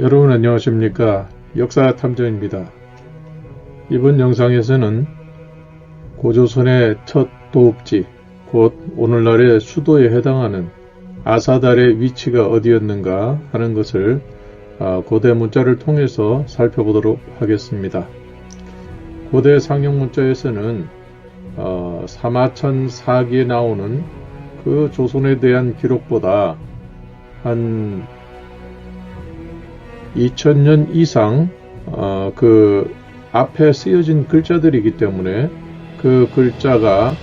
여러분 안녕하십니까? 역사탐정입니다. 이번 영상에서는 고조선의 첫 도읍지, 곧 오늘날의 수도에 해당하는 아사달의 위치가 어디였는가 하는 것을 고대 문자를 통해서 살펴보도록 하겠습니다. 고대 상형 문자에서는 사마천 사기에 나오는 그 조선에 대한 기록보다 한 2000년 이상 그 앞에 쓰여진 글자들이기 때문에 그 글자가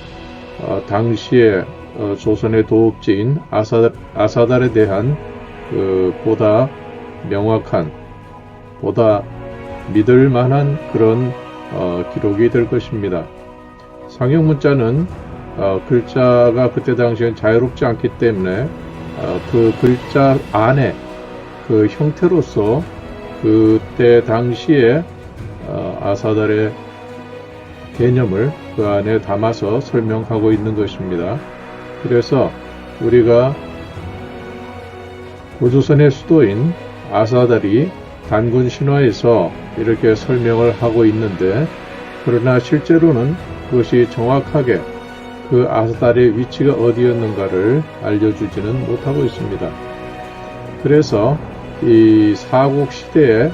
당시에 조선의 도읍지인 아사달에 대한 보다 명확한, 보다 믿을 만한 그런 기록이 될 것입니다. 상형 문자는 글자가 그때 당시엔 자유롭지 않기 때문에 그 글자 안에 그 형태로서 그때 당시에 아사달의 개념을 그 안에 담아서 설명하고 있는 것입니다. 그래서 우리가 고조선의 수도인 아사달이 단군 신화에서 이렇게 설명을 하고 있는데, 그러나 실제로는 그것이 정확하게 그 아사달의 위치가 어디였는가를 알려주지는 못하고 있습니다. 그래서 이 사국 시대에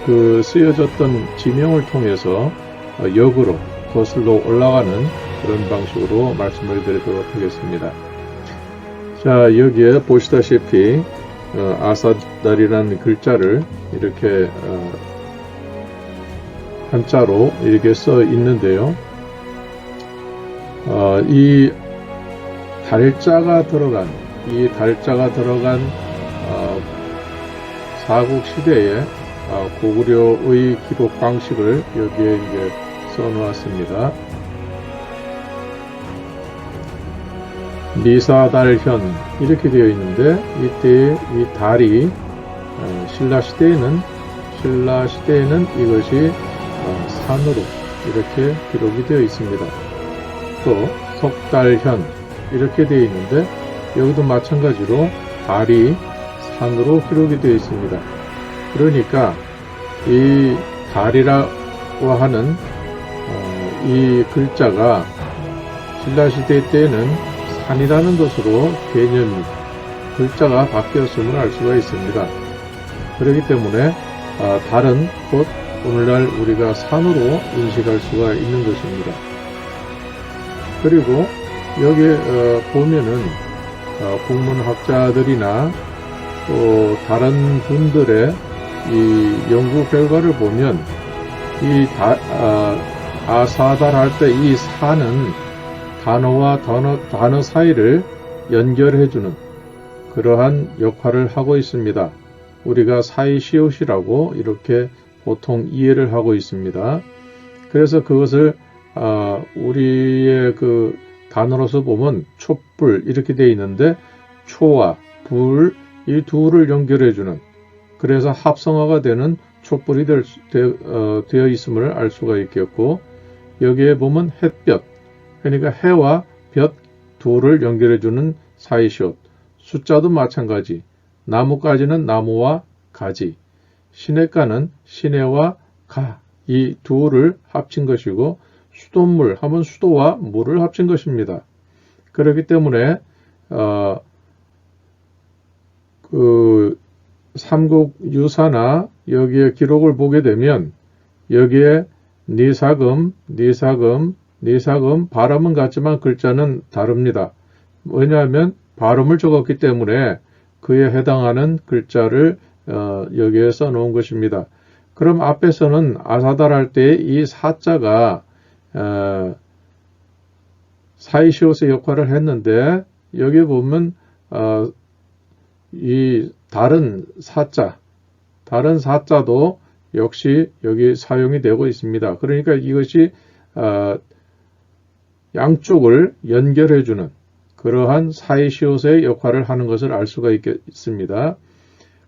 그 쓰여졌던 지명을 통해서 역으로 거슬러 올라가는 그런 방식으로 말씀을 드리도록 하겠습니다. 자, 여기에 보시다시피 아사달이라는 글자를 이렇게 한자로 이렇게 써 있는데요. 이 달자가 들어간 사국 시대의 고구려의 기록 방식을 여기에 이제 써놓았습니다. 미사달현 이렇게 되어 있는데, 이때 이 달이 신라 시대에는 이것이 산으로 이렇게 기록이 되어 있습니다. 또 석달현 이렇게 되어 있는데, 여기도 마찬가지로 달이 산으로 기록이 되어 있습니다. 그러니까 이 달이라고 하는 이 글자가 신라시대 때에는 산이라는 것으로 개념이, 글자가 바뀌었음을 알 수가 있습니다. 그렇기 때문에 달은 곧 오늘날 우리가 산으로 인식할 수가 있는 것입니다. 그리고 여기에 보면은 국문학자들이나 또 다른 분들의 이 연구 결과를 보면 이 아사달 할 때 이 사는 단어와 단어 사이를 연결해주는 그러한 역할을 하고 있습니다. 우리가 사이시옷이라고 이렇게 보통 이해를 하고 있습니다. 그래서 그것을 우리의 그 단어로서 보면 촛불 이렇게 되어 있는데, 초와 불 이 둘을 연결해주는, 그래서 합성어가 되는 촛불이 되어 있음을 알 수가 있겠고, 여기에 보면 햇볕, 그러니까 해와 볕 둘을 연결해주는 사이시옷, 숫자도 마찬가지, 나무까지는 나무와 가지, 시냇가는 시내와 가, 이 둘을 합친 것이고, 수돗물 하면 수도와 물을 합친 것입니다. 그렇기 때문에 그 삼국유사나 여기에 기록을 보게 되면 여기에 니사금 발음은 같지만 글자는 다릅니다. 왜냐하면 발음을 적었기 때문에 그에 해당하는 글자를 여기에 써놓은 것입니다. 그럼 앞에서는 아사달 할 때 이 사자가 사이시옷의 역할을 했는데, 여기 보면 이 다른 사자도 역시 여기 사용이 되고 있습니다. 그러니까 이것이 양쪽을 연결해주는 그러한 사이시옷의 역할을 하는 것을 알 수가 있습니다.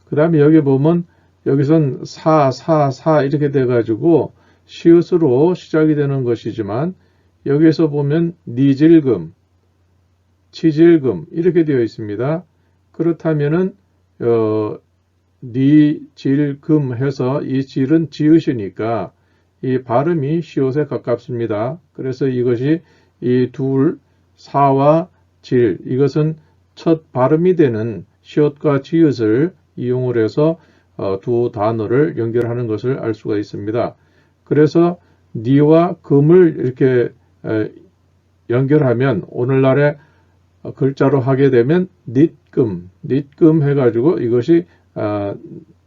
그 다음에 여기 보면 여기선 사 이렇게 돼가지고 시옷으로 시작이 되는 것이지만, 여기에서 보면 니질금, 치질금 이렇게 되어 있습니다. 그렇다면은 니, 질, 금 해서 이 질은 지읒이니까 이 발음이 시옷에 가깝습니다. 그래서 이것이 이 둘, 사와 질, 이것은 첫 발음이 되는 시옷과 지읒을 이용을 해서 두 단어를 연결하는 것을 알 수가 있습니다. 그래서 니와 금을 이렇게 연결하면 오늘날의 글자로 하게 되면 닛금, 닛금 해가지고 이것이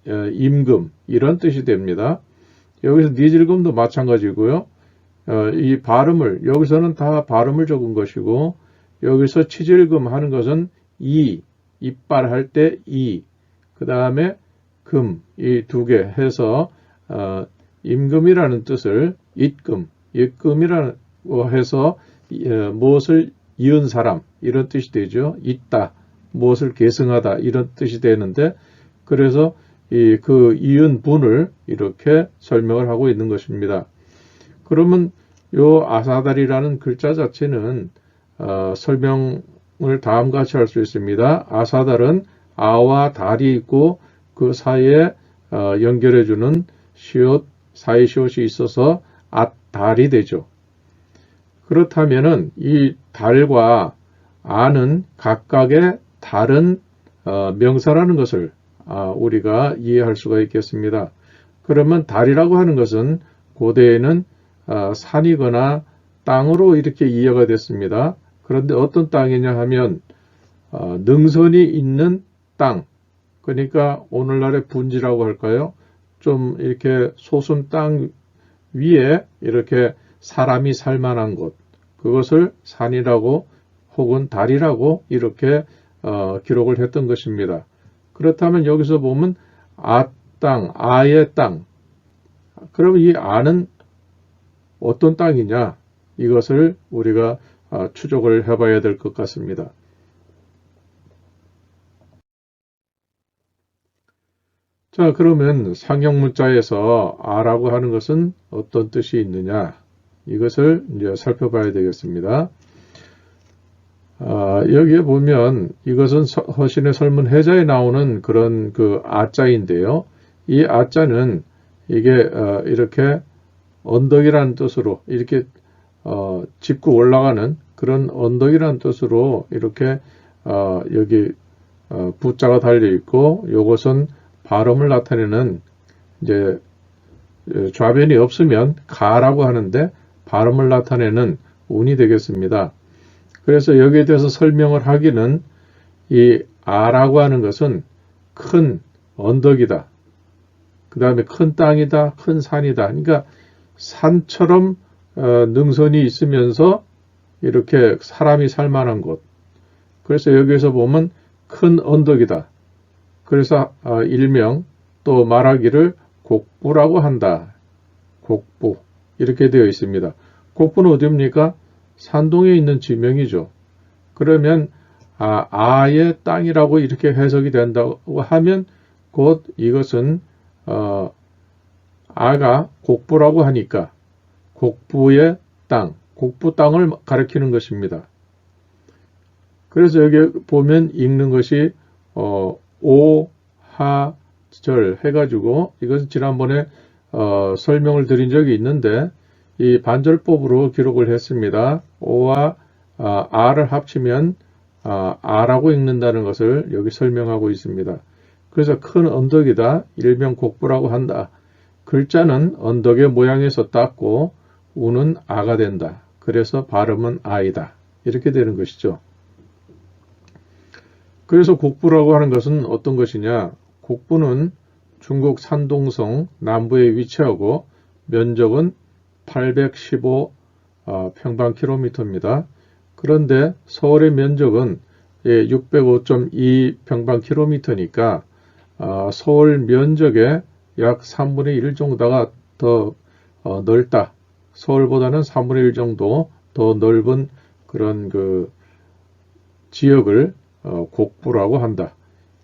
임금 이런 뜻이 됩니다. 여기서 니질금도 마찬가지고요. 이 발음을 여기서는 다 발음을 적은 것이고 여기서 치질금 하는 것은 이빨 할 때 그 다음에 금 이 두 개 해서 임금이라는 뜻을 입금이라고 해서 무엇을 이은 사람 이런 뜻이 되죠. 있다, 무엇을 계승하다 이런 뜻이 되는데 그래서 그 이은 분을 이렇게 설명을 하고 있는 것입니다. 그러면 요 아사달이라는 글자 자체는 설명을 다음과 같이 할 수 있습니다. 아사달은 아와 달이 있고 그 사이에 연결해주는 시옷, 사이 시옷이 있어서 앗달이 되죠. 그렇다면은 이 달과 아는 각각의 다른 명사라는 것을 우리가 이해할 수가 있겠습니다. 그러면 달이라고 하는 것은 고대에는 산이거나 땅으로 이렇게 이해가 됐습니다. 그런데 어떤 땅이냐 하면 능선이 있는 땅, 그러니까 오늘날의 분지라고 할까요? 좀 이렇게 솟은 땅 위에 이렇게 사람이 살 만한 곳, 그것을 산이라고 혹은 달이라고 이렇게 기록을 했던 것입니다. 그렇다면 여기서 보면 땅, 아의 땅. 그러면 이 아는 어떤 땅이냐? 이것을 우리가 추적을 해봐야 될 것 같습니다. 자, 그러면 상형문자에서 아라고 하는 것은 어떤 뜻이 있느냐? 이것을 이제 살펴봐야 되겠습니다. 여기에 보면 이것은 허신의 설문 해자에 나오는 그런 그 아자인데요. 이 아자는 이게 이렇게 언덕이라는 뜻으로 이렇게 짚고 올라가는 그런 언덕이라는 뜻으로 이렇게 여기 부자가 달려 있고 요것은 발음을 나타내는 이제 좌변이 없으면 가라고 하는데 발음을 나타내는 운이 되겠습니다. 그래서 여기에 대해서 설명을 하기는 이 아라고 하는 것은 큰 언덕이다. 그 다음에 큰 땅이다. 큰 산이다. 그러니까 산처럼 능선이 있으면서 이렇게 사람이 살 만한 곳. 그래서 여기에서 보면 큰 언덕이다. 그래서 일명 또 말하기를 곡부라고 한다. 곡부 이렇게 되어 있습니다. 곡부는 어디입니까? 산동에 있는 지명이죠. 그러면 아의 땅이라고 이렇게 해석이 된다고 하면 곧 이것은 아가 곡부라고 하니까 곡부의 땅, 곡부 땅을 가리키는 것입니다. 그래서 여기 보면 읽는 것이 오하절 해가지고 이것은 지난번에 설명을 드린 적이 있는데 이 반절법으로 기록을 했습니다. 오와 아를 합치면 아라고 읽는다는 것을 여기 설명하고 있습니다. 그래서 큰 언덕이다. 일명 곡부라고 한다. 글자는 언덕의 모양에서 땄고 우는 아가 된다. 그래서 발음은 아이다. 이렇게 되는 것이죠. 그래서 곡부라고 하는 것은 어떤 것이냐? 곡부는 중국 산동성 남부에 위치하고 면적은 815 평방킬로미터입니다. 그런데 서울의 면적은 605.2 평방킬로미터니까 서울 면적의 약 3분의 1 정도가 더 넓다. 서울보다는 3분의 1 정도 더 넓은 그런 그 지역을 곡부라고 한다.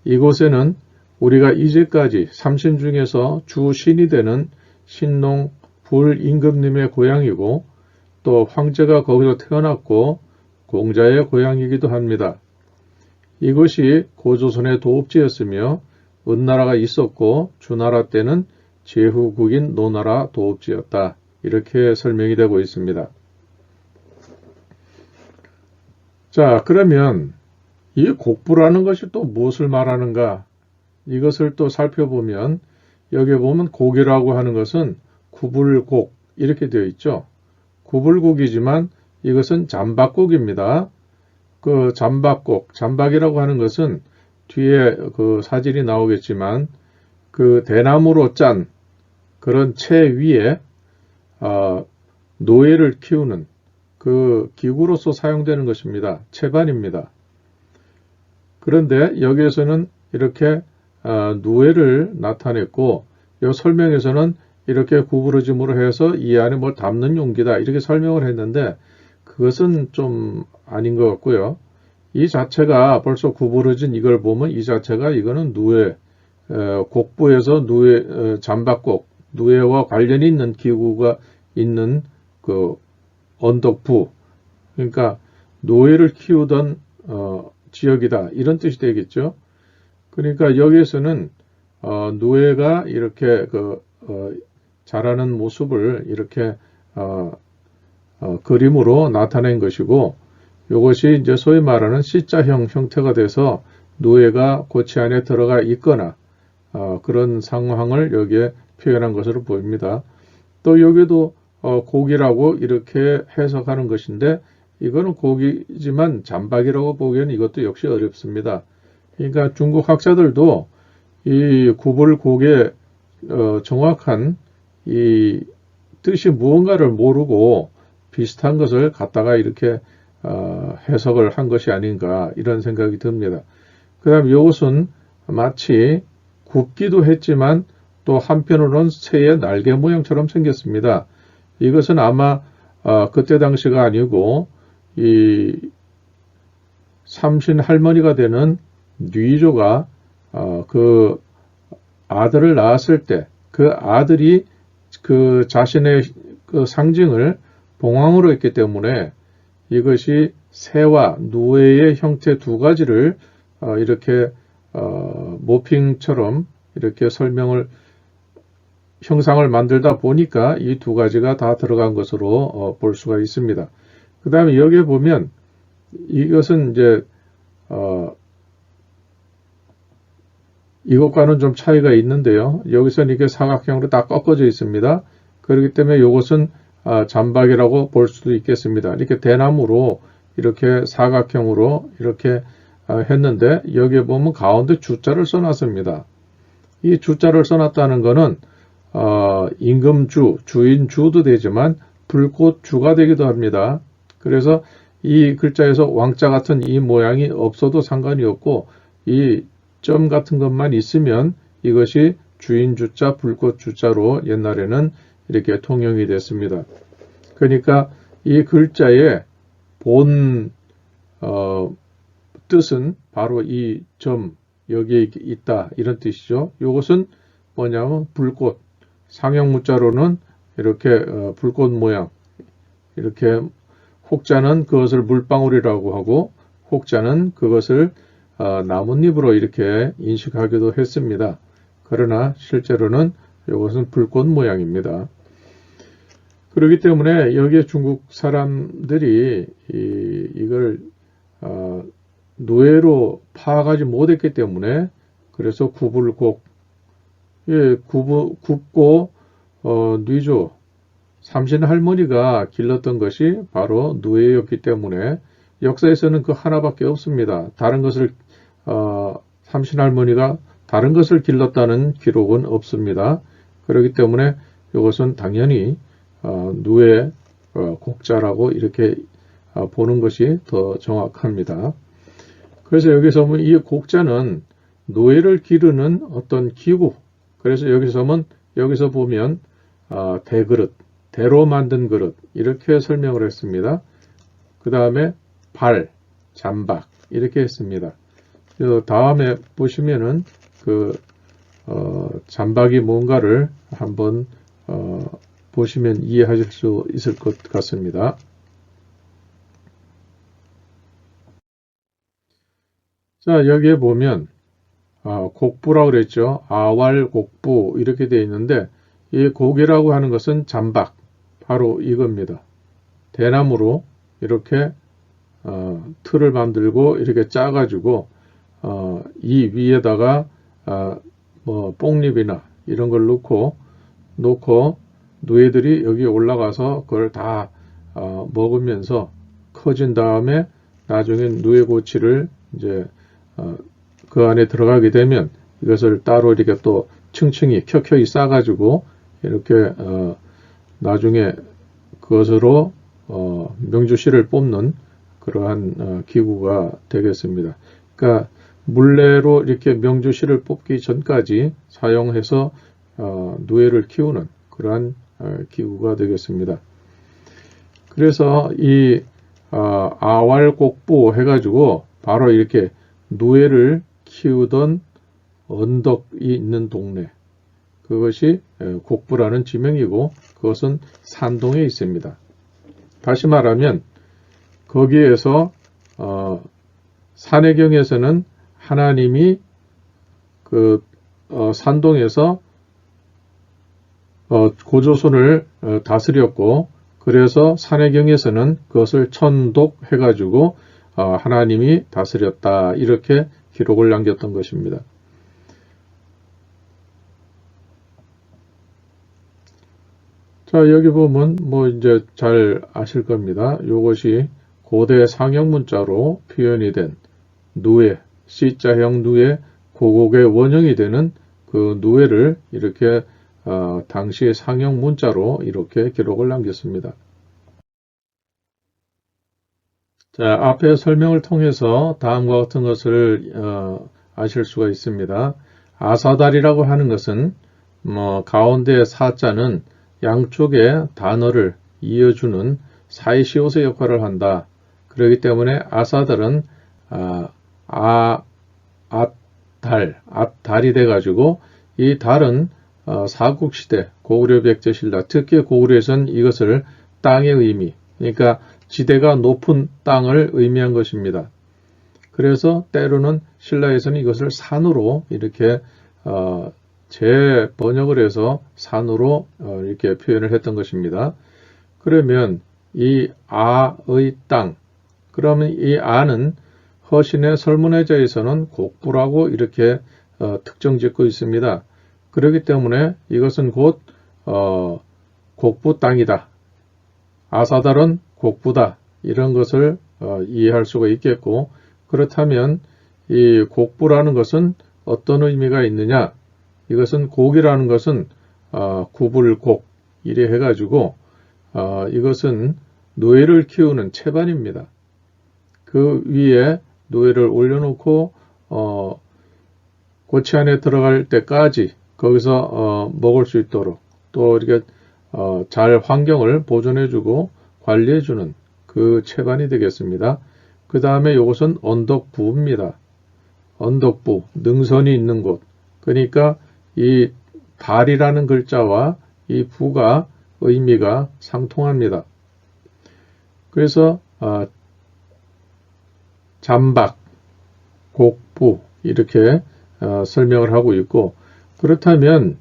이곳에는 우리가 이제까지 삼신 중에서 주신이 되는 신농 불임금님의 고향이고 또 황제가 거기서 태어났고 공자의 고향이기도 합니다. 이것이 고조선의 도읍지였으며 은나라가 있었고 주나라 때는 제후국인 노나라 도읍지였다. 이렇게 설명이 되고 있습니다. 자, 그러면 이 곡부라는 것이 또 무엇을 말하는가? 이것을 또 살펴보면 여기에 보면 곡이라고 하는 것은 구불곡 이렇게 되어 있죠. 구불곡이지만 이것은 잠박곡입니다. 그 잠박곡, 잠박이라고 하는 것은 뒤에 그 사진이 나오겠지만 그 대나무로 짠 그런 채 위에 노예를 키우는 그 기구로서 사용되는 것입니다. 채반입니다. 그런데 여기에서는 이렇게 누에를 나타냈고 이 설명에서는 이렇게 구부러짐으로 해서 이 안에 뭘 담는 용기다 이렇게 설명을 했는데 그것은 좀 아닌 것 같고요. 이 자체가 벌써 구부러진 이걸 보면 이 자체가 이거는 누에 곡부에서 누에 잠박곡 누에와 관련이 있는 기구가 있는 그 언덕부 그러니까 노예를 키우던 지역이다 이런 뜻이 되겠죠. 그러니까 여기에서는 노예가 이렇게 자라는 모습을 이렇게 그림으로 나타낸 것이고 이것이 이제 소위 말하는 C자형 형태가 돼서 노예가 고치 안에 들어가 있거나 그런 상황을 여기에 표현한 것으로 보입니다. 또 여기도 곡이라고 이렇게 해석하는 것인데 이거는 곡이지만 잠박이라고 보기에는 이것도 역시 어렵습니다. 그러니까 중국 학자들도 이 구불곡의 정확한 이 뜻이 무언가를 모르고 비슷한 것을 갖다가 이렇게 해석을 한 것이 아닌가 이런 생각이 듭니다. 그 다음 이것은 마치 굽기도 했지만 또 한편으로는 새의 날개 모양처럼 생겼습니다. 이것은 아마 그때 당시가 아니고 이 삼신 할머니가 되는 뉘조가 그 아들을 낳았을 때 그 아들이 그 자신의 그 상징을 봉황으로 했기 때문에 이것이 새와 누에의 형태 두 가지를 이렇게 모핑처럼 이렇게 형상을 만들다 보니까 이 두 가지가 다 들어간 것으로 볼 수가 있습니다. 그 다음에 여기에 보면 이것은 이제 이것과는 좀 차이가 있는데요. 여기서는 이게 사각형으로 다 꺾어져 있습니다. 그렇기 때문에 이것은 잠박이라고 볼 수도 있겠습니다. 이렇게 대나무로 이렇게 사각형으로 이렇게 했는데 여기에 보면 가운데 주자를 써놨습니다. 이 주자를 써놨다는 것은 임금주, 주인주도 되지만 불꽃주가 되기도 합니다. 그래서 이 글자에서 왕자 같은 이 모양이 없어도 상관이 없고 이 점 같은 것만 있으면 이것이 주인주자, 불꽃주자로 옛날에는 이렇게 통용이 됐습니다. 그러니까 이 글자의 본 뜻은 바로 이 점 여기에 있다 이런 뜻이죠. 이것은 뭐냐면 불꽃, 상형무자로는 이렇게 불꽃 모양 이렇게 혹자는 그것을 물방울이라고 하고 혹자는 그것을 나뭇잎으로 이렇게 인식하기도 했습니다. 그러나 실제로는 이것은 불꽃 모양입니다. 그렇기 때문에 여기에 중국 사람들이 이걸 노예로 파악하지 못했기 때문에 그래서 구불곡, 굽고 뉘조, 삼신 할머니가 길렀던 것이 바로 노예였기 때문에 역사에서는 그 하나밖에 없습니다. 다른 것을 삼신 할머니가 다른 것을 길렀다는 기록은 없습니다. 그렇기 때문에 이것은 당연히 누에 곡자라고 이렇게 보는 것이 더 정확합니다. 그래서 여기서 보면 이 곡자는 노예를 기르는 어떤 기구. 그래서 여기서 보면 대그릇, 대로 만든 그릇 이렇게 설명을 했습니다. 그 다음에 발, 잠박 이렇게 했습니다. 다음에 보시면은 잠박이 뭔가를 한번 보시면 이해하실 수 있을 것 같습니다. 자, 여기에 보면 곡부라고 그랬죠. 아왈곡부 이렇게 되어 있는데 이 곡이라고 하는 것은 잠박, 바로 이겁니다. 대나무로 이렇게 틀을 만들고 이렇게 짜가지고 이 위에다가 뭐 뽕잎이나 이런 걸 놓고 누에들이 여기 올라가서 그걸 다 먹으면서 커진 다음에 나중에 누에고치를 이제 그 안에 들어가게 되면 이것을 따로 이렇게 또 층층이 켜켜이 싸가지고 이렇게 나중에 그것으로 명주씨를 뽑는 그러한 기구가 되겠습니다. 그러니까 물레로 이렇게 명주씨를 뽑기 전까지 사용해서 누에를 키우는 그러한 기구가 되겠습니다. 그래서 이 아왈곡부 해가지고 바로 이렇게 누에를 키우던 언덕이 있는 동네, 그것이 곡부라는 지명이고 그것은 산동에 있습니다. 다시 말하면 거기에서 산해경에서는 하나님이 그 산동에서 고조선을 다스렸고, 그래서 산해경에서는 그것을 천독해가지고 하나님이 다스렸다, 이렇게 기록을 남겼던 것입니다. 자, 여기 보면 뭐 이제 잘 아실 겁니다. 이것이 고대 상형문자로 표현이 된 누에, C자형 누에, 고곡의 원형이 되는 그 누에를 이렇게 당시의 상형문자로 이렇게 기록을 남겼습니다. 자, 앞에 설명을 통해서 다음과 같은 것을 아실 수가 있습니다. 아사달이라고 하는 것은 가운데 사자는 양쪽의 단어를 이어주는 사이시옷의 역할을 한다. 그렇기 때문에 아사달은 앞달이 돼가지고 이 달은 사국시대 고구려 백제신라, 특히 고구려에서는 이것을 땅의 의미, 그러니까 지대가 높은 땅을 의미한 것입니다. 그래서 때로는 신라에서는 이것을 산으로 이렇게 재번역을 해서 산으로 이렇게 표현을 했던 것입니다. 그러면 이 아의 땅, 그러면 이 아는 허신의 설문해자에서는 곡부라고 이렇게 특정 짓고 있습니다. 그렇기 때문에 이것은 곧 곡부 땅이다, 아사달은 곡부다, 이런 것을 이해할 수가 있겠고, 그렇다면 이 곡부라는 것은 어떤 의미가 있느냐, 이것은 곡이라는 것은 구불곡 이래 해가지고 이것은 노예를 키우는 채반입니다. 그 위에 노예를 올려놓고 고치 안에 들어갈 때까지 거기서 먹을 수 있도록 또 이렇게 잘 환경을 보존해주고 관리해주는 그 채반이 되겠습니다. 그 다음에 이것은 언덕부입니다. 언덕부, 능선이 있는 곳. 그러니까 이 달이라는 글자와 이 부가 의미가 상통합니다. 그래서 잠박, 곡부 이렇게 설명을 하고 있고, 그렇다면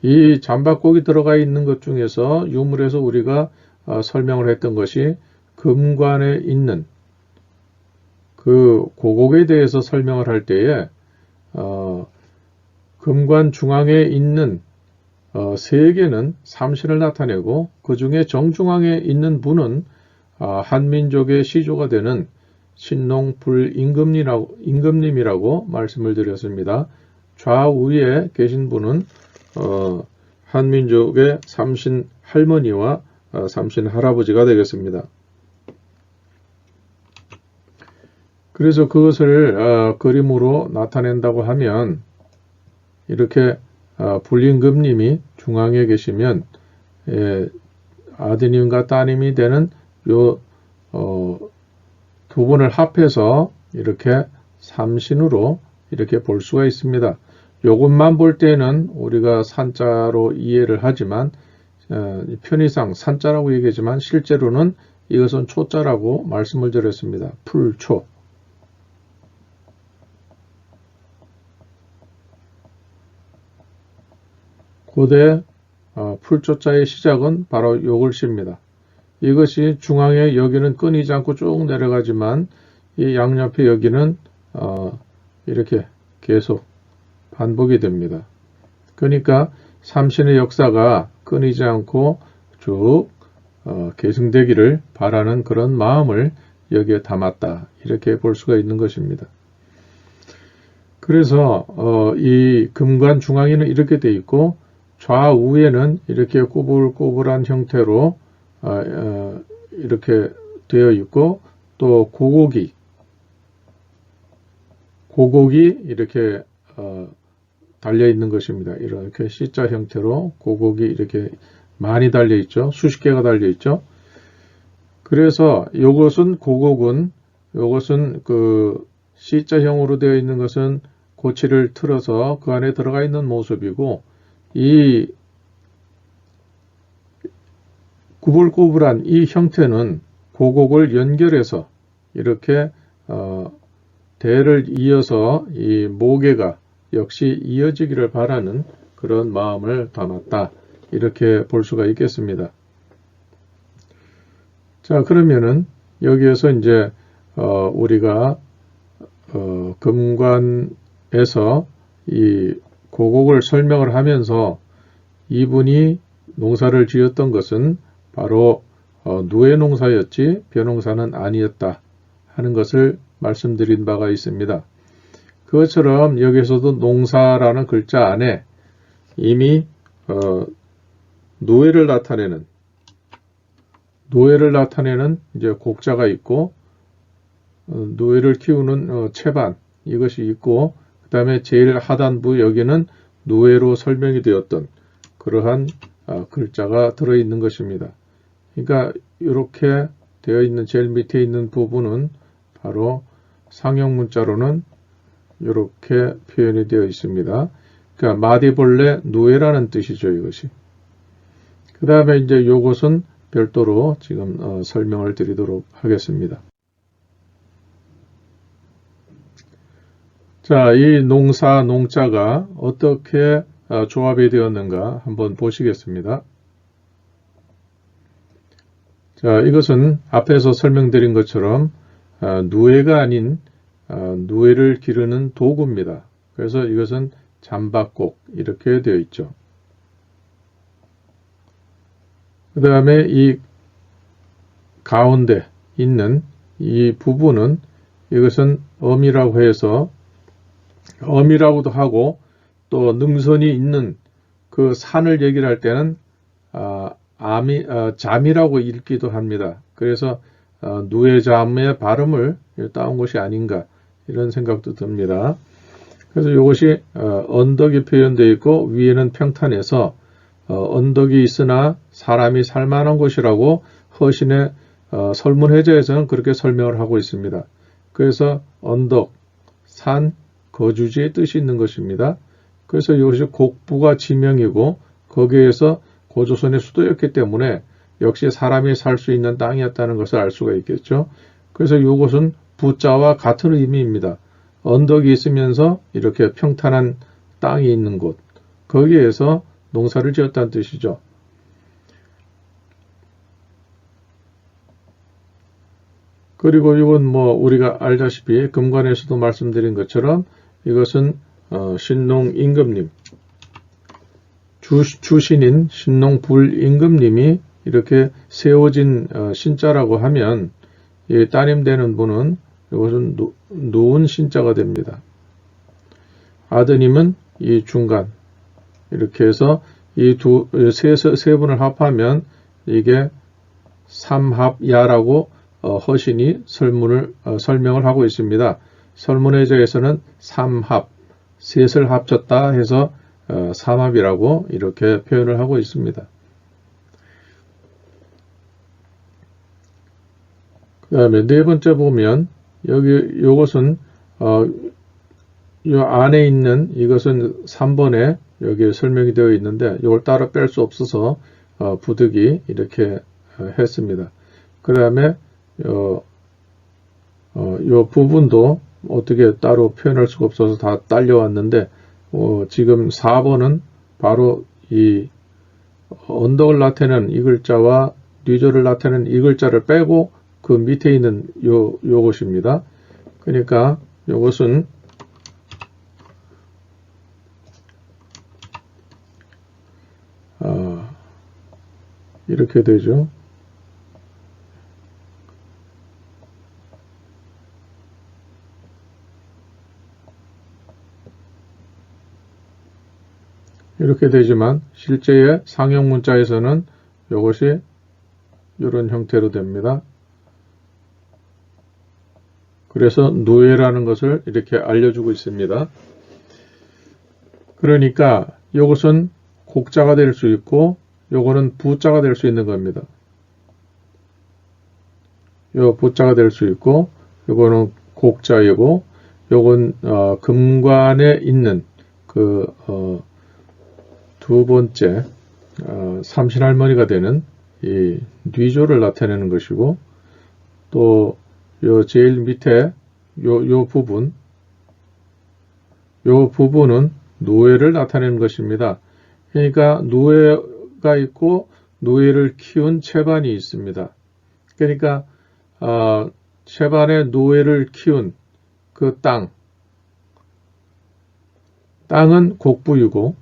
이 잠박곡이 들어가 있는 것 중에서 유물에서 우리가 설명을 했던 것이 금관에 있는 그 고곡에 대해서 설명을 할 때에 금관 중앙에 있는 세 개는 삼신을 나타내고 그 중에 정중앙에 있는 분은 한민족의 시조가 되는 신농불임금님이라고 말씀을 드렸습니다. 좌우에 계신 분은 한민족의 삼신 할머니와 삼신 할아버지가 되겠습니다. 그래서 그것을 그림으로 나타낸다고 하면 이렇게 불임금님이 중앙에 계시면 아드님과 따님이 되는 요 두 분을 합해서 이렇게 삼신으로 이렇게 볼 수가 있습니다. 요것만 볼 때는 우리가 산자로 이해를 하지만 편의상 산자라고 얘기하지만 실제로는 이것은 초자라고 말씀을 드렸습니다. 풀초. 고대 풀조자의 시작은 바로 요 글씨입니다. 이것이 중앙에 여기는 끊이지 않고 쭉 내려가지만 이 양옆에 여기는 이렇게 계속 반복이 됩니다. 그러니까 삼신의 역사가 끊이지 않고 쭉 계승되기를 바라는 그런 마음을 여기에 담았다. 이렇게 볼 수가 있는 것입니다. 그래서 이 금관 중앙에는 이렇게 되어 있고 좌우에는 이렇게 꼬불꼬불한 형태로 이렇게 되어 있고 또 고곡이 이렇게 달려 있는 것입니다. 이렇게 C자 형태로 고곡이 이렇게 많이 달려 있죠. 수십 개가 달려 있죠. 그래서 요것은 고곡은 요것은 그 C자형으로 되어 있는 것은 고치를 틀어서 그 안에 들어가 있는 모습이고 이 구불구불한 이 형태는 고곡을 연결해서 이렇게 대를 이어서 이 모계가 역시 이어지기를 바라는 그런 마음을 담았다. 이렇게 볼 수가 있겠습니다. 자, 그러면은 여기에서 이제 우리가 금관에서 이 고곡을 설명을 하면서 이분이 농사를 지었던 것은 바로 누에 농사였지 벼농사는 아니었다 하는 것을 말씀드린 바가 있습니다. 그것처럼 여기서도 농사라는 글자 안에 이미 노예를 나타내는 이제 곡자가 있고 노예를 키우는 채반 이것이 있고 그 다음에 제일 하단부 여기는 노예로 설명이 되었던 그러한 글자가 들어있는 것입니다. 그러니까 이렇게 되어 있는 제일 밑에 있는 부분은 바로 상형 문자로는 이렇게 표현이 되어 있습니다. 그러니까 마디벌레 노예라는 뜻이죠, 이것이. 그 다음에 이제 요것은 별도로 지금 설명을 드리도록 하겠습니다. 자, 이 농사, 농자가 어떻게 조합이 되었는가 한번 보시겠습니다. 자, 이것은 앞에서 설명드린 것처럼 누에가 아닌 누에를 기르는 도구입니다. 그래서 이것은 잠박곡 이렇게 되어 있죠. 그 다음에 이 가운데 있는 이 부분은 이것은 엄이라고 해서 엄이라고도 하고 또 능선이 있는 그 산을 얘기를 할 때는 잠이라고 읽기도 합니다. 그래서 누에잠의 발음을 따온 것이 아닌가 이런 생각도 듭니다. 그래서 이것이 언덕이 표현되어 있고 위에는 평탄해서 언덕이 있으나 사람이 살만한 곳이라고 허신의 설문해제에서는 그렇게 설명을 하고 있습니다. 그래서 언덕, 산, 거주지의 뜻이 있는 것입니다. 그래서 이것이 곡부가 지명이고 거기에서 고조선의 수도였기 때문에 역시 사람이 살 수 있는 땅이었다는 것을 알 수가 있겠죠. 그래서 이것은 부자와 같은 의미입니다. 언덕이 있으면서 이렇게 평탄한 땅이 있는 곳, 거기에서 농사를 지었다는 뜻이죠. 그리고 이건 뭐 우리가 알다시피 금관에서도 말씀드린 것처럼 이것은 신농 임금님, 주신인 신농 불임금님이 이렇게 세워진 신자라고 하면 이 따님 되는 분은 이것은 노은 신자가 됩니다. 아드님은 이 중간 이렇게 해서 이 세 분을 합하면 이게 삼합야라고 허신이 설명을 하고 있습니다. 설문해제에서는 삼합, 셋을 합쳤다 해서 삼합이라고 이렇게 표현을 하고 있습니다. 그 다음에 네 번째 보면 요것은 이 안에 있는 이것은 3번에 여기에 설명이 되어 있는데 이걸 따로 뺄 수 없어서 부득이 이렇게 했습니다. 그 다음에 요 부분도 어떻게 따로 표현할 수가 없어서 다 딸려왔는데 지금 4번은 바로 이 언덕을 나타내는 이 글자와 뉘조를 나타내는 이 글자를 빼고 그 밑에 있는 요것입니다. 그러니까 요것은 이렇게 되죠. 이렇게 되지만 실제의 상형 문자에서는 이것이 이런 형태로 됩니다. 그래서 누에라는 것을 이렇게 알려주고 있습니다. 그러니까 이것은 곡자가 될 수 있고 요거는 부자가 될 수 있는 겁니다. 요 부자가 될 수 있고 요거는 곡자이고 요건 금관에 있는 그 두 번째 삼신할머니가 되는 이 뉘조를 나타내는 것이고 또 요 제일 밑에 요 부분은 노예를 나타내는 것입니다. 그러니까 노예가 있고 노예를 키운 채반이 있습니다. 그러니까 채반에 노예를 키운 그 땅은 곡부이고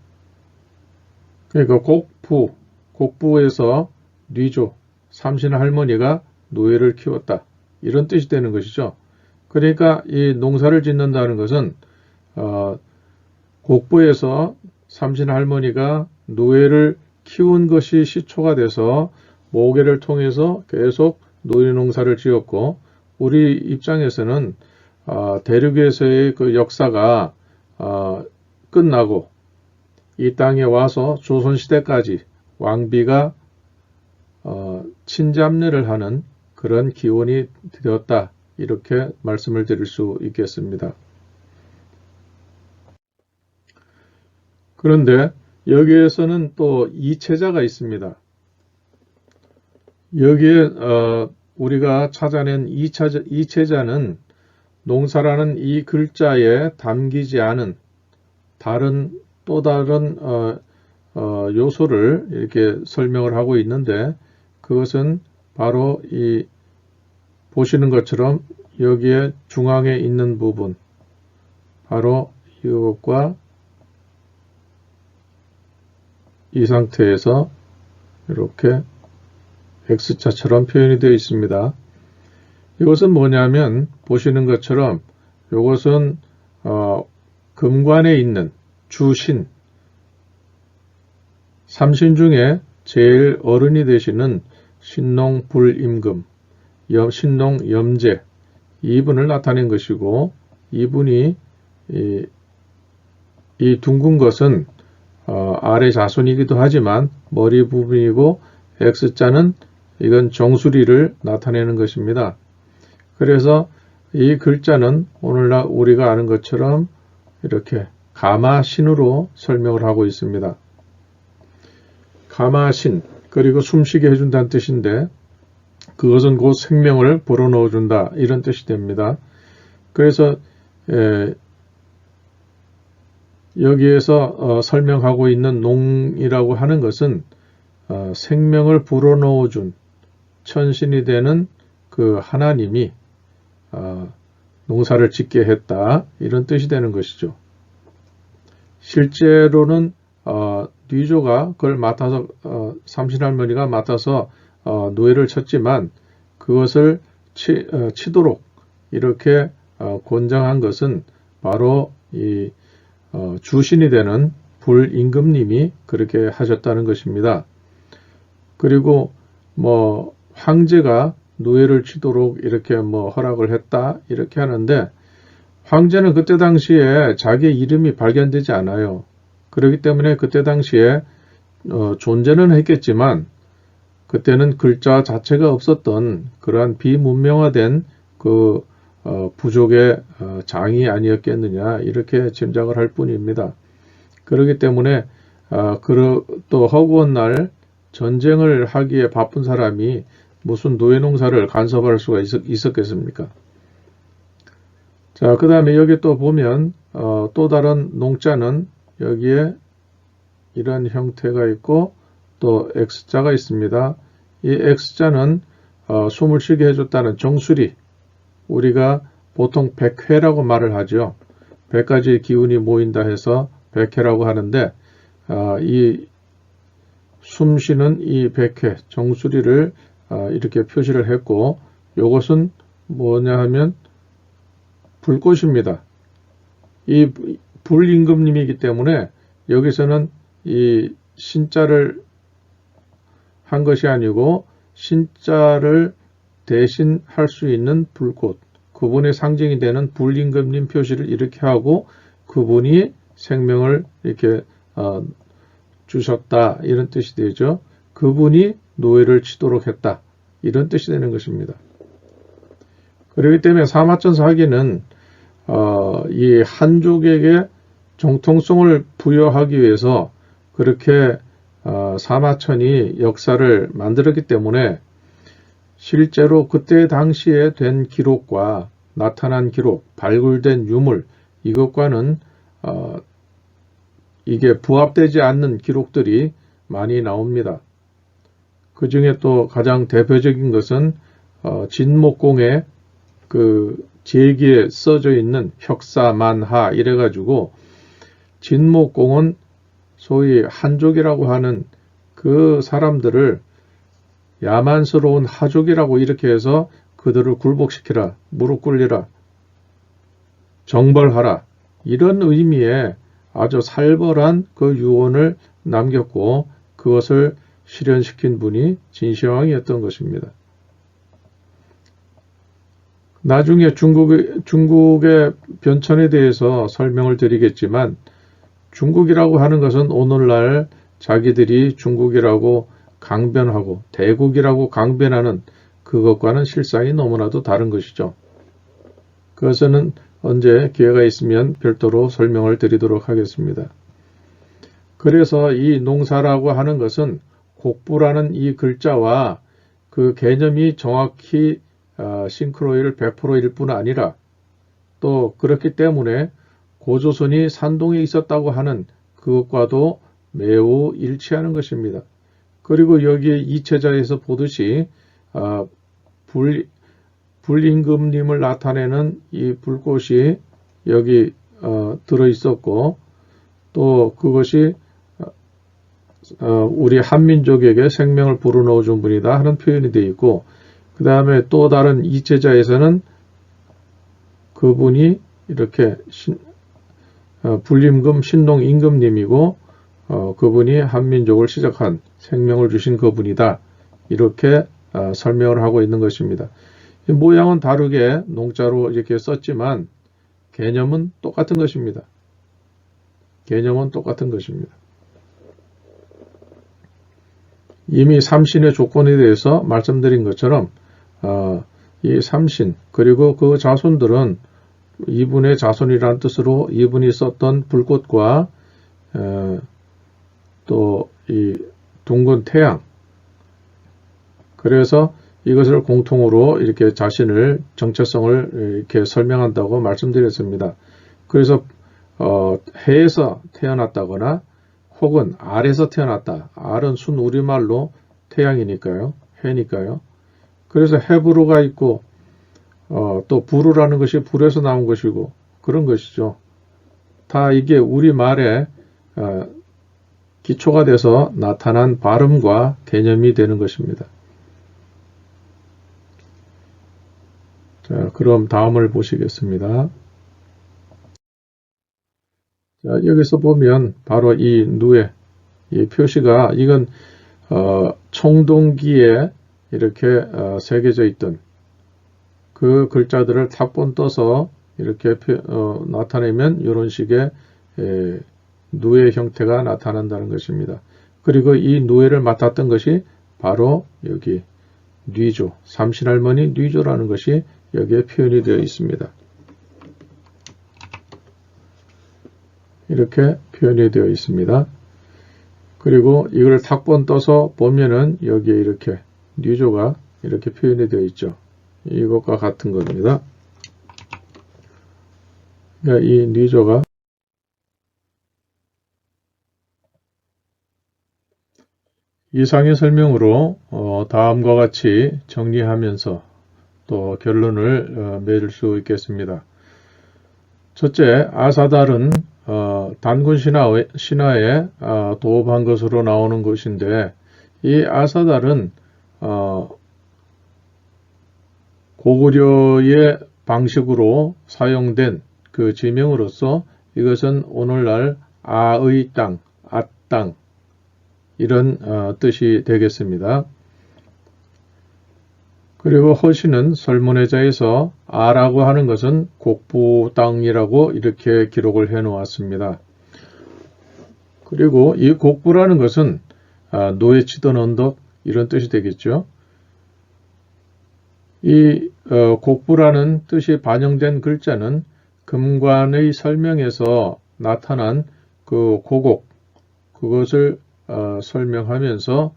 그러니까 곡부에서 뉘조 삼신할머니가 노예를 키웠다. 이런 뜻이 되는 것이죠. 그러니까 이 농사를 짓는다는 것은 곡부에서 삼신할머니가 노예를 키운 것이 시초가 돼서 모계를 통해서 계속 노예농사를 지었고 우리 입장에서는 대륙에서의 그 역사가 끝나고 이 땅에 와서 조선시대까지 왕비가 친잡례를 하는 그런 기원이 되었다. 이렇게 말씀을 드릴 수 있겠습니다. 그런데 여기에서는 또 이체자가 있습니다. 여기에 우리가 찾아낸 이체자는 농사라는 이 글자에 담기지 않은 또 다른 요소를 이렇게 설명을 하고 있는데 그것은 바로 이 보시는 것처럼 여기에 중앙에 있는 부분 바로 이것과 이 상태에서 이렇게 X자처럼 표현이 되어 있습니다. 이것은 뭐냐면 보시는 것처럼 이것은 금관에 있는 주신 삼신 중에 제일 어른이 되시는 신농불임금 신농염제 이분을 나타낸 것이고 이분이 이 둥근 것은 아래 자손이기도 하지만 머리 부분이고 X자는 이건 정수리를 나타내는 것입니다. 그래서 이 글자는 오늘날 우리가 아는 것처럼 이렇게 가마신으로 설명을 하고 있습니다. 가마신 그리고 숨쉬게 해준다는 뜻인데 그것은 곧 생명을 불어넣어준다 이런 뜻이 됩니다. 그래서 여기에서 설명하고 있는 농이라고 하는 것은 생명을 불어넣어준 천신이 되는 그 하나님이 농사를 짓게 했다 이런 뜻이 되는 것이죠. 실제로는 뉘조가 그걸 맡아서 삼신할머니가 맡아서 노예를 쳤지만 그것을 치도록 이렇게 권장한 것은 바로 이 주신이 되는 불임금님이 그렇게 하셨다는 것입니다. 그리고 뭐 황제가 노예를 치도록 이렇게 뭐 허락을 했다 이렇게 하는데 황제는 그때 당시에 자기의 이름이 발견되지 않아요. 그렇기 때문에 그때 당시에 존재는 했겠지만 그때는 글자 자체가 없었던 그러한 비문명화된 그 부족의 장이 아니었겠느냐 이렇게 짐작을 할 뿐입니다. 그렇기 때문에 또 허구한 날 전쟁을 하기에 바쁜 사람이 무슨 노예농사를 간섭할 수가 있었겠습니까? 자, 그 다음에 여기 또 보면 또 다른 농자는 여기에 이런 형태가 있고 또 X자가 있습니다. 이 X자는 숨을 쉬게 해줬다는 정수리, 우리가 보통 100회라고 말을 하죠. 100가지의 기운이 모인다 해서 100회라고 하는데 이 숨쉬는 이 100회 정수리를 이렇게 표시를 했고, 이것은 뭐냐 하면 불꽃입니다. 이 불임금님이기 때문에 여기서는 이 신자를 한 것이 아니고 신자를 대신 할 수 있는 불꽃, 그분의 상징이 되는 불임금님 표시를 이렇게 하고 그분이 생명을 이렇게 주셨다, 이런 뜻이 되죠. 그분이 노예를 치도록 했다, 이런 뜻이 되는 것입니다. 그렇기 때문에 사마천사기는 이 한족에게 정통성을 부여하기 위해서 그렇게 사마천이 역사를 만들었기 때문에 실제로 그때 당시에 된 기록과 나타난 기록, 발굴된 유물, 이것과는 이게 부합되지 않는 기록들이 많이 나옵니다. 그 중에 또 가장 대표적인 것은 진목공의 그 제기에 써져 있는 혁사만하 이래가지고, 진목공은 소위 한족이라고 하는 그 사람들을 야만스러운 하족이라고 이렇게 해서 그들을 굴복시키라, 무릎 꿇리라, 정벌하라, 이런 의미의 아주 살벌한 그 유언을 남겼고, 그것을 실현시킨 분이 진시황이었던 것입니다. 나중에 중국의 변천에 대해서 설명을 드리겠지만, 중국이라고 하는 것은 오늘날 자기들이 중국이라고 강변하고 대국이라고 강변하는 그것과는 실상이 너무나도 다른 것이죠. 그것은 언제 기회가 있으면 별도로 설명을 드리도록 하겠습니다. 그래서 이 농사라고 하는 것은 곡부라는 이 글자와 그 개념이 정확히 싱크로율 100%일 뿐 아니라, 또 그렇기 때문에 고조선이 산동에 있었다고 하는 그것과도 매우 일치하는 것입니다. 그리고 여기에 이체자에서 보듯이 불임금님을 나타내는 이 불꽃이 여기 들어있었고, 또 그것이 우리 한민족에게 생명을 불어넣어 준 분이다 하는 표현이 되어 있고, 그 다음에 또 다른 이체자에서는 그분이 이렇게 불임금 신동임금님이고 그분이 한민족을 시작한, 생명을 주신 그분이다, 이렇게 설명을 하고 있는 것입니다. 모양은 다르게 농자로 이렇게 썼지만 개념은 똑같은 것입니다. 개념은 똑같은 것입니다. 이미 삼신의 조건에 대해서 말씀드린 것처럼 이 삼신 그리고 그 자손들은 이분의 자손이라는 뜻으로 이분이 썼던 불꽃과 또 이 둥근 태양, 그래서 이것을 공통으로 이렇게 자신을 정체성을 이렇게 설명한다고 말씀드렸습니다. 그래서 해에서 태어났다거나 혹은 알에서 태어났다. 알은 순 우리말로 태양이니까요. 해니까요. 그래서 해부루가 있고 또 부루라는 것이 불에서 나온 것이고 그런 것이죠. 다 이게 우리말에 기초가 돼서 나타난 발음과 개념이 되는 것입니다. 자, 그럼 다음을 보시겠습니다. 자, 여기서 보면 바로 이 누에, 이 표시가 이건 청동기에 이렇게 새겨져 있던 그 글자들을 탁본 떠서 이렇게 나타내면 이런 식의 누에 형태가 나타난다는 것입니다. 그리고 이 누에를 맡았던 것이 바로 여기 뉘조, 삼신할머니 뉘조라는 것이 여기에 표현이 되어 있습니다. 이렇게 표현이 되어 있습니다. 그리고 이걸 탁본 떠서 보면은 여기에 이렇게 뉘조가 이렇게 표현이 되어 있죠. 이것과 같은 겁니다. 그러니까 이 뉘조가 이상의 설명으로 다음과 같이 정리하면서 또 결론을 맺을 수 있겠습니다. 첫째, 아사달은 단군 신화에 도읍한 것으로 나오는 것인데, 이 아사달은 고구려의 방식으로 사용된 그 지명으로서 이것은 오늘날 아의 땅, 앗땅 이런 뜻이 되겠습니다. 그리고 허신은 설문회자에서 아라고 하는 것은 곡부 땅이라고 이렇게 기록을 해 놓았습니다. 그리고 이 곡부라는 것은 노에 치던 언덕 이런 뜻이 되겠죠. 이 곡부라는 뜻이 반영된 글자는 금관의 설명에서 나타난 그 고곡, 그것을 설명하면서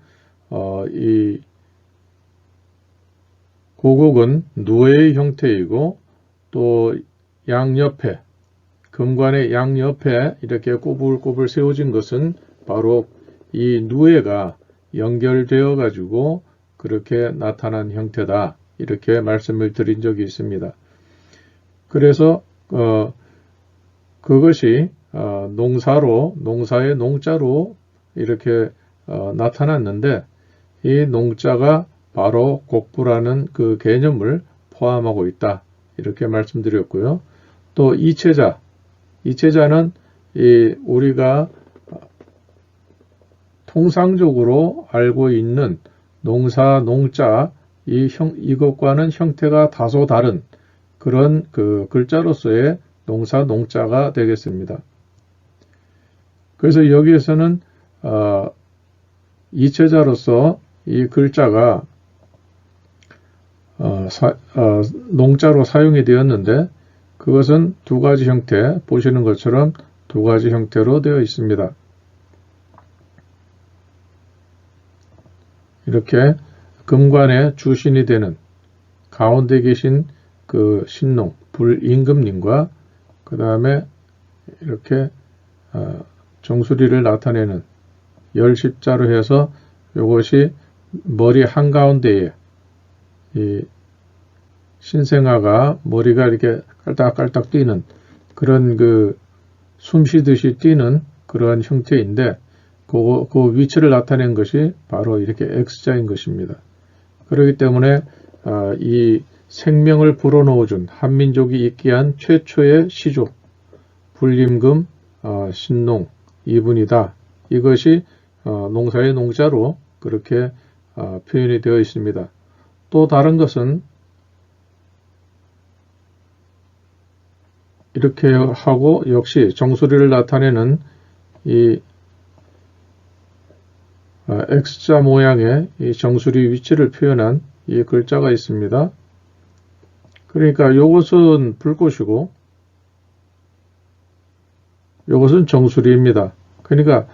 이 고곡은 누에의 형태이고 또 양옆에, 금관의 양옆에 이렇게 꼬불꼬불 세워진 것은 바로 이 누에가 연결되어 가지고 그렇게 나타난 형태다. 이렇게 말씀을 드린 적이 있습니다. 그래서 그것이 농사의 농자로 이렇게 나타났는데 이 농자가 바로 곡부라는 그 개념을 포함하고 있다. 이렇게 말씀드렸고요. 또 이체자는 우리가 통상적으로 알고 있는 농자 이것과는 형태가 다소 다른 그런 그 글자로서의 농자가 되겠습니다. 그래서 여기에서는 이체자로서 이 글자가 농자로 사용이 되었는데 그것은 두 가지 형태, 보시는 것처럼 두 가지 형태로 되어 있습니다. 이렇게 금관의 주신이 되는 가운데 계신 그 신농, 불임금님과 그 다음에 이렇게 정수리를 나타내는 열십자로 해서 이것이 머리 한가운데에 이 신생아가 머리가 이렇게 깔딱깔딱 뛰는 그런 그 숨쉬듯이 뛰는 그런 형태인데 그 위치를 나타낸 것이 바로 이렇게 X자인 것입니다. 그렇기 때문에 이 생명을 불어넣어준 한민족이 있게 한 최초의 시조 불임금 신농 이분이다. 이것이 농사의 농자로 그렇게 표현이 되어 있습니다. 또 다른 것은 이렇게 하고 역시 정수리를 나타내는 이 X자 모양의 이 정수리 위치를 표현한 이 글자가 있습니다. 그러니까 이것은 불꽃이고 이것은 정수리입니다. 그러니까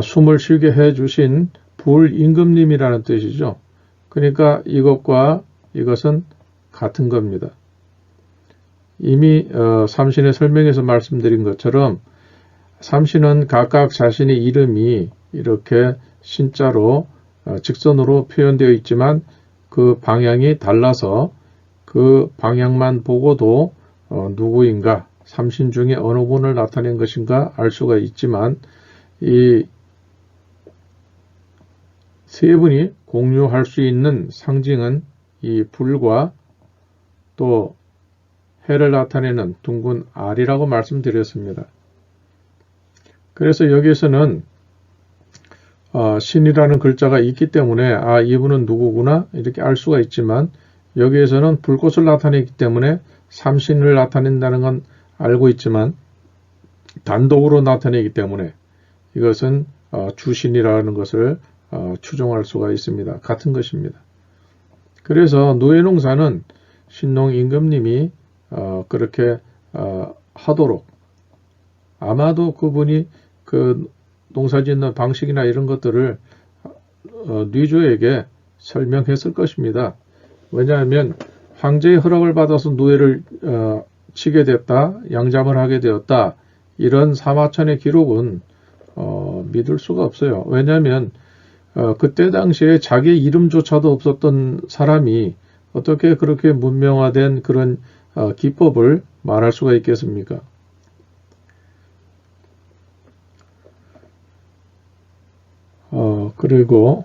숨을 쉬게 해주신 불임금님이라는 뜻이죠. 그러니까 이것과 이것은 같은 겁니다. 이미 삼신의 설명에서 말씀드린 것처럼 삼신은 각각 자신의 이름이 이렇게 신자로 직선으로 표현되어 있지만 그 방향이 달라서 그 방향만 보고도 누구인가, 삼신 중에 어느 분을 나타낸 것인가 알 수가 있지만 이 세 분이 공유할 수 있는 상징은 이 불과 또 해를 나타내는 둥근 알이라고 말씀드렸습니다. 그래서 여기에서는 신이라는 글자가 있기 때문에 이분은 누구구나 이렇게 알 수가 있지만 여기에서는 불꽃을 나타내기 때문에 삼신을 나타낸다는 건 알고 있지만 단독으로 나타내기 때문에 이것은 주신이라는 것을 추정할 수가 있습니다. 같은 것입니다. 그래서 노예농사는 신농 임금님이 그렇게 하도록 아마도 그분이 그 농사짓는 방식이나 이런 것들을 뉘조에게 설명했을 것입니다. 왜냐하면 황제의 허락을 받아서 노예를 치게 됐다, 양잠을 하게 되었다 이런 사마천의 기록은 믿을 수가 없어요. 왜냐하면 그때 당시에 자기 이름조차도 없었던 사람이 어떻게 그렇게 문명화된 그런 기법을 말할 수가 있겠습니까? 그리고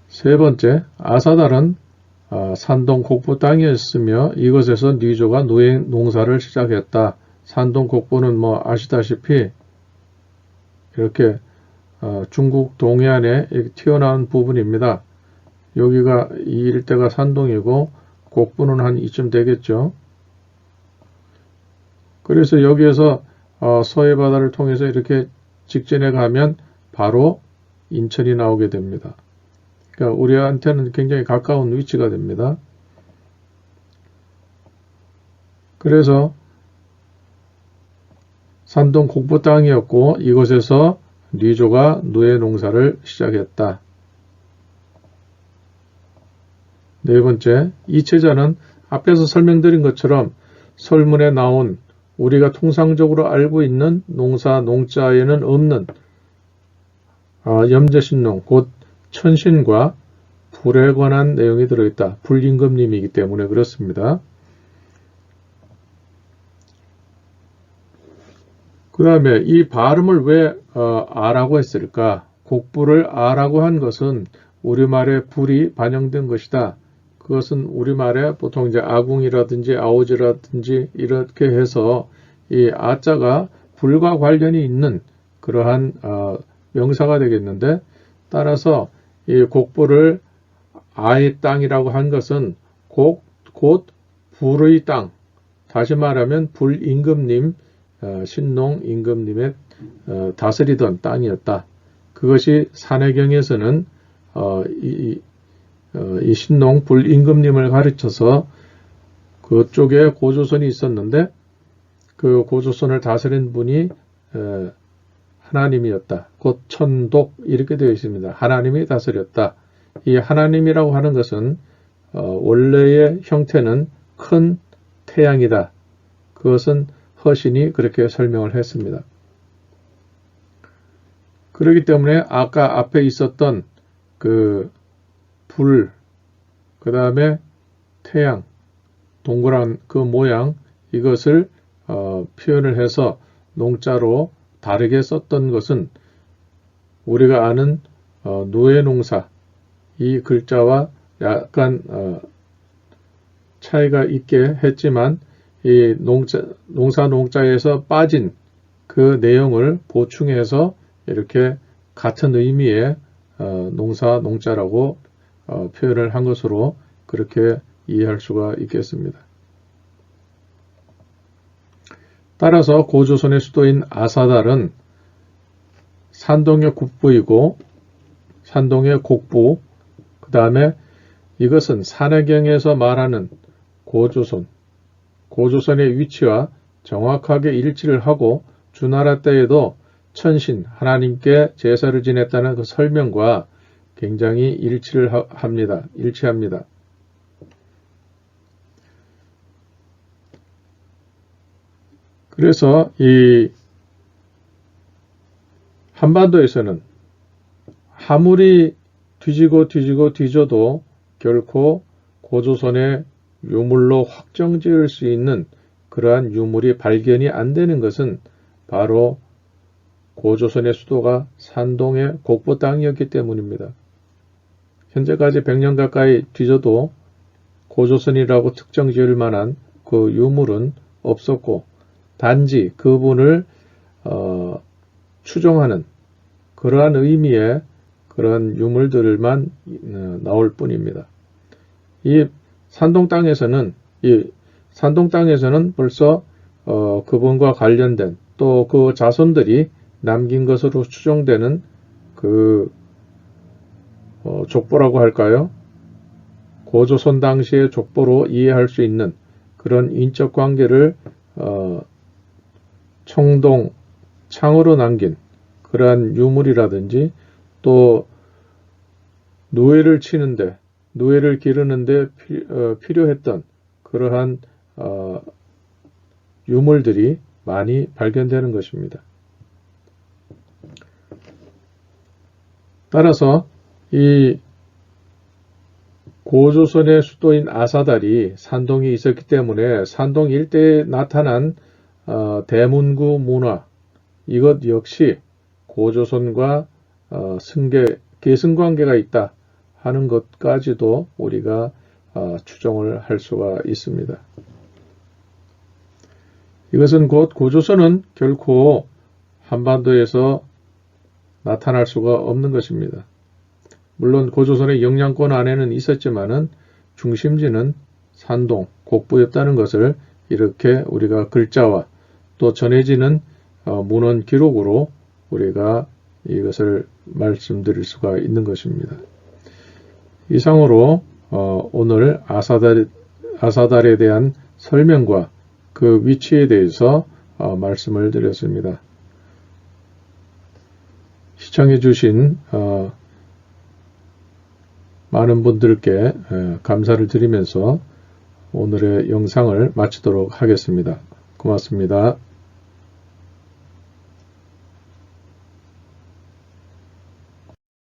세 번째, 아사달은 산동 곡부 땅이었으며 이곳에서 뉘조가 농사를 시작했다. 산동 곡부는 뭐 아시다시피 이렇게 중국 동해안에 튀어나온 부분입니다. 여기가 이 일대가 산동이고 곡부는 한 이쯤 되겠죠. 그래서 여기에서 서해 바다를 통해서 이렇게 직진해 가면 바로 인천이 나오게 됩니다. 그러니까 우리한테는 굉장히 가까운 위치가 됩니다. 그래서 산동 곡부 땅이었고 이곳에서 뉘조가 누에 농사를 시작했다. 네 번째, 이체자는 앞에서 설명드린 것처럼 설문에 나온 우리가 통상적으로 알고 있는 농사, 농자에는 없는 염제신농, 곧 천신과 불에 관한 내용이 들어있다. 불임금님이기 때문에 그렇습니다. 그 다음에 이 발음을 왜 아라고 했을까? 곡부를 아라고 한 것은 우리말에 불이 반영된 것이다. 그것은 우리말에 보통 이제 아궁이라든지 아오지라든지 이렇게 해서 이 아자가 불과 관련이 있는 그러한 명사가 되겠는데, 따라서 이 곡부를 아의 땅이라고 한 것은 곧 불의 땅, 다시 말하면 불임금님, 신농 임금님의 다스리던 땅이었다. 그것이 산해경에서는 이 신농 불임금님을 가르쳐서 그쪽에 고조선이 있었는데 그 고조선을 다스린 분이 하나님이었다. 곧 천독 이렇게 되어 있습니다. 하나님이 다스렸다. 이 하나님이라고 하는 것은 원래의 형태는 큰 태양이다. 그것은 허신이 그렇게 설명을 했습니다. 그렇기 때문에 아까 앞에 있었던 그 불, 그 다음에 태양, 동그란 그 모양, 이것을 표현을 해서 농자로 다르게 썼던 것은 우리가 아는 누에농사, 이 글자와 약간 차이가 있게 했지만 이 농사 농자에서 빠진 그 내용을 보충해서 이렇게 같은 의미의 농사 농자라고 표현을 한 것으로 그렇게 이해할 수가 있겠습니다. 따라서 고조선의 수도인 아사달은 산동의 국부이고 산동의 곡부, 그 다음에 이것은 산해경에서 말하는 고조선의 위치와 정확하게 일치를 하고 주나라 때에도 천신, 하나님께 제사를 지냈다는 그 설명과 굉장히 일치합니다. 그래서 이 한반도에서는 아무리 뒤져도 결코 고조선의 유물로 확정지을 수 있는 그러한 유물이 발견이 안 되는 것은 바로 고조선의 수도가 산동의 곡부 땅이었기 때문입니다. 현재까지 100년 가까이 뒤져도 고조선이라고 특정 지을 만한 그 유물은 없었고 단지 그분을 추종하는 그러한 의미의 그런 유물들만 나올 뿐입니다. 이 산동 땅에서는 벌써 그분과 관련된 또 그 자손들이 남긴 것으로 추정되는 그 족보라고 할까요? 고조선 당시의 족보로 이해할 수 있는 그런 인적 관계를 창으로 남긴 그러한 유물이라든지 또 노예를 기르는데 필요했던 그러한 유물들이 많이 발견되는 것입니다. 따라서 이 고조선의 수도인 아사달이 산동이 있었기 때문에 산동 일대에 나타난 대문구 문화, 이것 역시 고조선과 계승관계가 있다 하는 것까지도 우리가 추정을 할 수가 있습니다. 이것은 곧 고조선은 결코 한반도에서 나타날 수가 없는 것입니다. 물론 고조선의 영향권 안에는 있었지만은 중심지는 산동, 곡부였다는 것을 이렇게 우리가 글자와 또 전해지는 문헌 기록으로 우리가 이것을 말씀드릴 수가 있는 것입니다. 이상으로 오늘 아사달에 대한 설명과 그 위치에 대해서 말씀을 드렸습니다. 시청해 주신 많은 분들께 감사를 드리면서 오늘의 영상을 마치도록 하겠습니다. 고맙습니다.